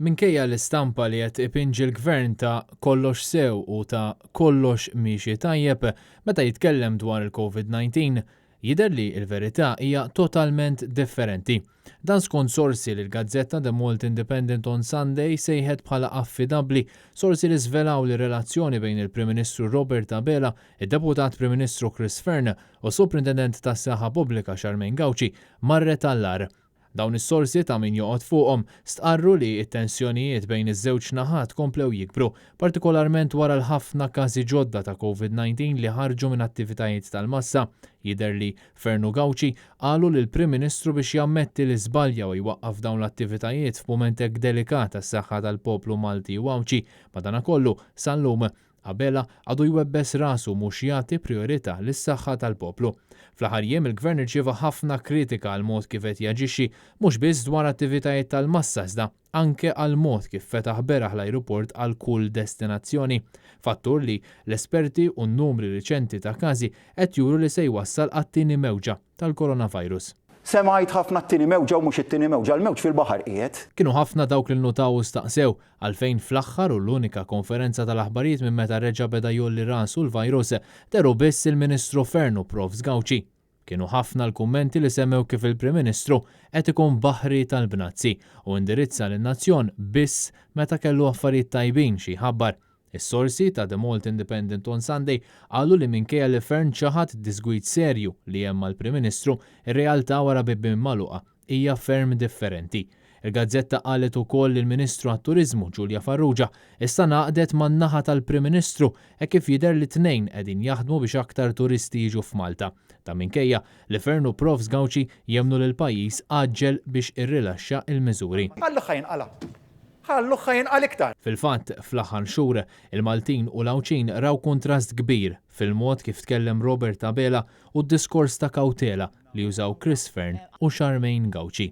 Minkejja l-istampa li qed ipinġi l-gvern ta' kollox sew u ta' kollox miexi tajjeb meta jitkellem dwar il-COVID-19, jidher li l-verità hija totalment differenti. Dan skont sorsi li l-gazzetta The Malta Independent on Sunday sejħet bħala affidabbli, sorsi li żvelaw li relazzjoni bejn il-Prim Ministru Robert Abela, id-Deputat Prim Ministru Chris Fearn u Superintendent tas-Saħħa Pubblika Charmaine Gauci marret allar. Dawn is-sorsi ta' min joqgħod fuqhom stqarru li t-tensjonijiet bejn iż-żewġ naħat komplew jikbru, partikolarment wara l-ħafna każi ġodda ta' COVID-19 li ħarġu minn attivitajiet tal-massa. Jidher li Fearn u Gauci qalu lill-Prim Ministru biex jammetti li żbalja u jwaqqaf dawn l-attivitajiet f'mument hekk delikat tas-saħħa tal-poplu Malti u Gawċi, madankollu sal-lum Abela għadu jwebbes rasu mhux jagħti priorità lis-saħħa tal-poplu. Fl-aħħar jiem il-Gvern irċieva ħafna kritika għal mod kif qed jaġixxi mhux biss dwar attivitajiet tal-massa iżda anke għal mod kif fetaħ beraħ l-ajruport għal kull destinazzjoni. Fattur li l-esperti u n-numri riċenti ta' każi qed juru li se jwassal għat-tieni mewġa tal-coronavirus. Semajt ħafna t-tieni mewġa u mhux it-tieni mewġa, l-mewġ fil-baħar qiegħed. Kienu ħafna dawk li nnutaw u staqsew għalfejn fl-aħħar u l-unika konferenza tal-aħbarijiet minn meta reġa' beda jolli rasu l-virus deru biss il-Ministru Fearn u Prof Gauci. Kienu ħafna l-kummenti li semmew kif il-Prim Ministru qed ikun baħri tal-bnazzi u indirizza lin-nazzjon biss meta kellu affarijiet tajbin xi ħabbar. Is-sorsi ta' The Malta Independent on Sunday qalu li minkejja li Fearn ċaħat disgwit serju li hemm mal-Prim Ministru, ir-realtà wara bibien magħluqa hija ferm differenti. Il-gazzetta qalet ukoll li l-Ministru għat-Turiżmu Giulia Farrugia issa naqdet man-naħa tal-Prim Ministru hekk kif jidher li tnejn qegħdin jaħdmu biex aktar turisti jiġu f'Malta. Ta' minkejja li Fearn u Prof Gauci jemmnu li l-pajjiż aġġel biex irrilaxxa il-miżuri. Fil-fatt, fl-aħħar xhur, il-Maltin u l-Għawċin raw kontrast kbir fil-mod kif tkellem Robert Abela u d-diskors ta' kawtela li jużaw Chris Fearn u Charmaine Gauci.